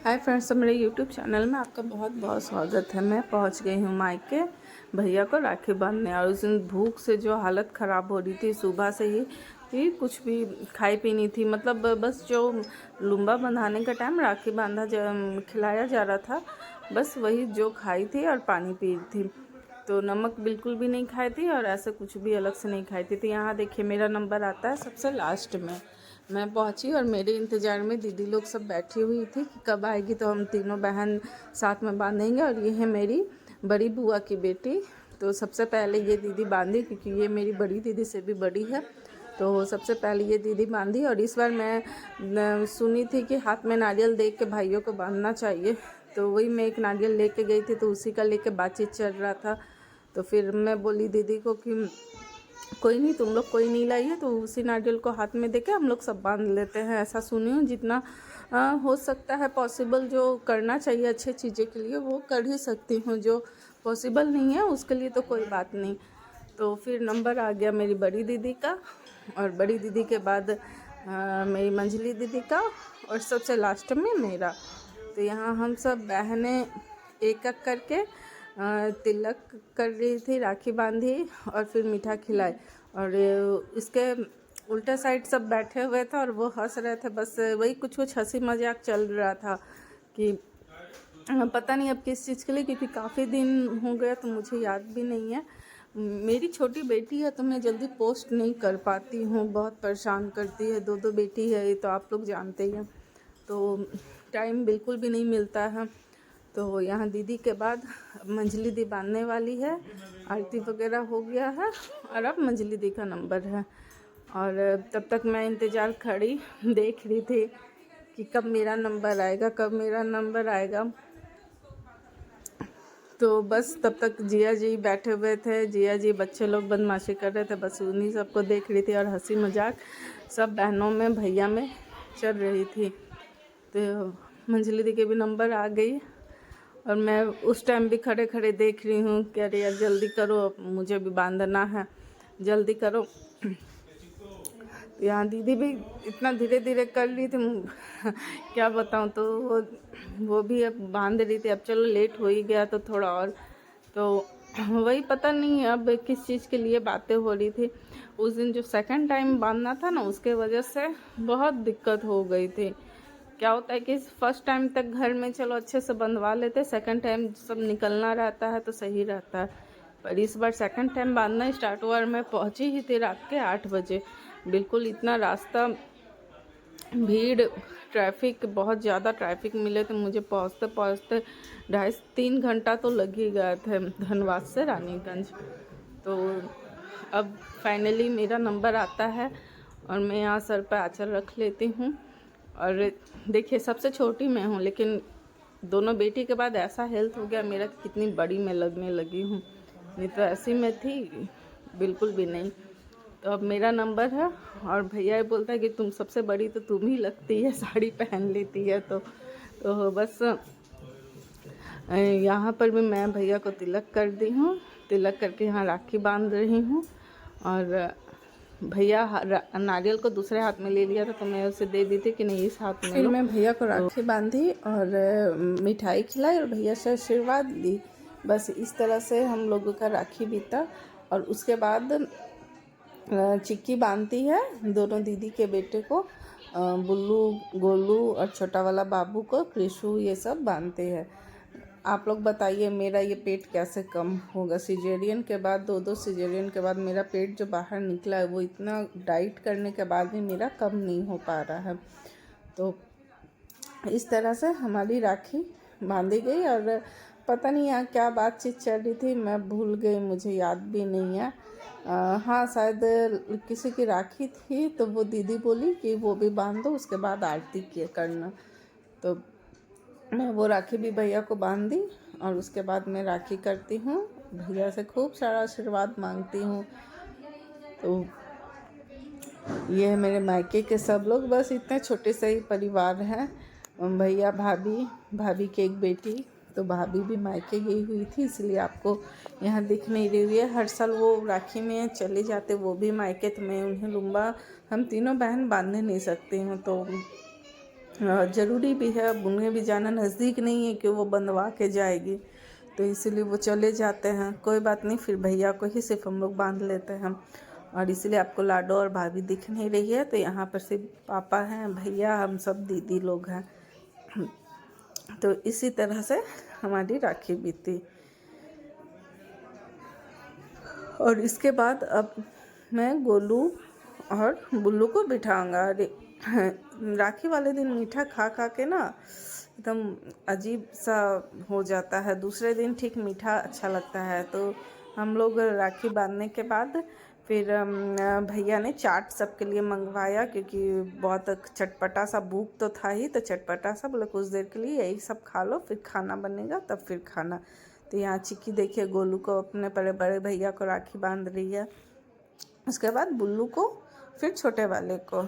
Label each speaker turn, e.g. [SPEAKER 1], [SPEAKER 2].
[SPEAKER 1] Hi friends, तो मेरे YouTube channel में आपका बहुत बहुत स्वागत है। मैं पहुंच गई हूं मायके भैया को राखी बांधने। और उस दिन भूख से जो हालत ख़राब हो रही थी, सुबह से ही कुछ भी खाई पी नहीं थी। मतलब बस जो लुम्बा बंधाने का टाइम राखी खिलाया जा रहा था, बस वही जो खाई थी और पानी पी थी। तो नमक बिल्कुल भी नहीं खाई थी और ऐसे कुछ भी अलग से नहीं खाई थी। तो यहाँ देखिए मेरा नंबर आता है सबसे लास्ट में। मैं पहुंची और मेरे इंतज़ार में दीदी लोग सब बैठी हुई थी कि कब आएगी तो हम तीनों बहन साथ में बांधेंगे। और ये है मेरी बड़ी बुआ की बेटी। तो सबसे पहले ये दीदी बांधी, क्योंकि ये मेरी बड़ी दीदी से भी बड़ी है। तो सबसे पहले ये दीदी बांधी। और इस बार मैं सुनी थी कि हाथ में नारियल दे के भाइयों को बांधना चाहिए। तो वही मैं एक नारियल लेके गई थी, तो उसी का लेके बातचीत चल रहा था। तो फिर मैं बोली दीदी को कि कोई नहीं, तुम लोग कोई नहीं लाइए, तो उसी नारियल को हाथ में देके हम लोग सब बांध लेते हैं। ऐसा सुनी हूँ, जितना हो सकता है पॉसिबल जो करना चाहिए अच्छी चीज़ें के लिए वो कर ही सकती हूँ। जो पॉसिबल नहीं है उसके लिए तो कोई बात नहीं। तो फिर नंबर आ गया मेरी बड़ी दीदी का, और बड़ी दीदी के बाद मेरी मंजली दीदी का, और सबसे लास्ट में मेरा। तो यहाँ हम सब बहनें एक एक करके तिलक कर रही थी, राखी बांधी और फिर मीठा खिलाई। और इसके उल्टा साइड सब बैठे हुए थे और वो हंस रहे थे। बस वही कुछ कुछ हंसी मजाक चल रहा था कि पता नहीं अब किस चीज़ के लिए, क्योंकि काफ़ी दिन हो गया तो मुझे याद भी नहीं है। मेरी छोटी बेटी है तो मैं जल्दी पोस्ट नहीं कर पाती हूँ, बहुत परेशान करती है। दो दो बेटी है, ये तो आप लोग जानते ही हैं। तो टाइम बिल्कुल भी नहीं मिलता है। तो यहाँ दीदी के बाद मंजली दी बांधने वाली है, आरती वगैरह हो गया है और अब मंजली दी का नंबर है। और तब तक मैं इंतज़ार खड़ी देख रही थी कि कब मेरा नंबर आएगा, कब मेरा नंबर आएगा। तो बस तब तक जिया जी बैठे हुए थे, जिया जी बच्चे लोग बदमाशी कर रहे थे, बस उन्हीं सबको देख रही थी। और हंसी मजाक सब बहनों में भैया में चल रही थी। तो मंजली दी के भी नंबर आ गई और मैं उस टाइम भी खड़े खड़े देख रही हूँ कि अरे यार जल्दी करो, मुझे भी बांधना है, जल्दी करो। यहाँ दीदी भी इतना धीरे धीरे कर रही थी क्या बताऊँ। तो वो भी अब बांध रही थी। अब चलो लेट हो ही गया तो थोड़ा और, तो वही पता नहीं अब किस चीज़ के लिए बातें हो रही थी। उस दिन जो सेकंड टाइम बांधना था ना, उसके वजह से बहुत दिक्कत हो गई थी। क्या होता है कि फर्स्ट टाइम तक घर में चलो अच्छे से बंधवा लेते, सेकंड टाइम सब निकलना रहता है तो सही रहता है। पर इस बार सेकंड टाइम बांधना स्टार्ट हुआ और मैं पहुंची ही थी रात के 8 बजे। बिल्कुल इतना रास्ता भीड़, ट्रैफिक, बहुत ज़्यादा ट्रैफिक मिले थे मुझे पहुंचते पहुंचते 2.5-3 घंटा तो लग ही गए थे धनबाद से रानीगंज। तो अब फाइनली मेरा नंबर आता है और मैं यहाँ सर पर आंचल रख लेती हूँ। और देखिए सबसे छोटी मैं हूँ, लेकिन दोनों बेटी के बाद ऐसा हेल्थ हो गया मेरा कि कितनी बड़ी मैं लगने लगी हूँ। नहीं तो ऐसी मैं थी बिल्कुल भी नहीं। तो अब मेरा नंबर है और भैया ये बोलता है कि तुम सबसे बड़ी तो तुम ही लगती है, साड़ी पहन लेती है। तो बस यहाँ पर भी मैं भैया को तिलक कर दी हूँ। तिलक करके यहाँ राखी बांध रही हूँ। और भैया नारियल को दूसरे हाथ में ले लिया था तो मैं उसे दे दी थी कि नहीं इस हाथ में
[SPEAKER 2] फिर
[SPEAKER 1] लो।
[SPEAKER 2] मैं भैया को राखी बांधी और मिठाई खिलाई और भैया से आशीर्वाद ली। बस इस तरह से हम लोगों का राखी बीता। और उसके बाद चिक्की बांधती है दोनों दीदी के बेटे को, बुल्लू, गोलू और छोटा वाला बाबू को कृषु, ये सब बांधते हैं। आप लोग बताइए मेरा ये पेट कैसे कम होगा। सिजेरियन के बाद, दो सिजेरियन के बाद मेरा पेट जो बाहर निकला है वो इतना डाइट करने के बाद भी मेरा कम नहीं हो पा रहा है। तो इस तरह से हमारी राखी बांधी गई। और पता नहीं यहाँ क्या बातचीत चल रही थी, मैं भूल गई, मुझे याद भी नहीं है। हाँ, शायद किसी की राखी थी तो वो दीदी बोली कि वो भी बांध दो, उसके बाद आरती किए करना। तो मैं वो राखी भी भैया को बांध दी और उसके बाद मैं राखी करती हूँ, भैया से खूब सारा आशीर्वाद मांगती हूँ। तो ये है मेरे मायके के सब लोग, बस इतने छोटे से ही परिवार हैं। भैया, भाभी की एक बेटी, तो भाभी भी मायके गई हुई थी इसलिए आपको यहाँ दिख नहीं रही है। हर साल वो राखी में चले जाते, वो भी मायके, तो मैं उन्हें लुम्बा, हम तीनों बहन बांधने नहीं सकती हूँ। तो ज़रूरी भी है, अब उन्हें भी जाना नज़दीक नहीं है कि वो बंधवा के जाएगी, तो इसीलिए वो चले जाते हैं। कोई बात नहीं, फिर भैया को ही सिर्फ हम लोग बांध लेते हैं। और इसलिए आपको लाडो और भाभी दिख नहीं रही है, तो यहाँ पर सिर्फ पापा हैं, भैया, हम सब दीदी लोग हैं। तो इसी तरह से हमारी राखी बीती। और इसके बाद अब मैं गोलू और बुल्लू को बिठाऊंगा। राखी वाले दिन मीठा खा खा के ना एकदम अजीब सा हो जाता है, दूसरे दिन ठीक मीठा अच्छा लगता है। तो हम लोग राखी बांधने के बाद फिर भैया ने चाट सबके लिए मंगवाया, क्योंकि बहुत चटपटा सा भूख तो था ही, तो चटपटा सा बोले कुछ देर के लिए यही सब खा लो, फिर खाना बनेगा तब फिर खाना। तो यहाँ चिक्की देखिए गोलू को अपने बड़े बड़े भैया को राखी बांध रही है, उसके बाद बुल्लू को, फिर छोटे वाले को।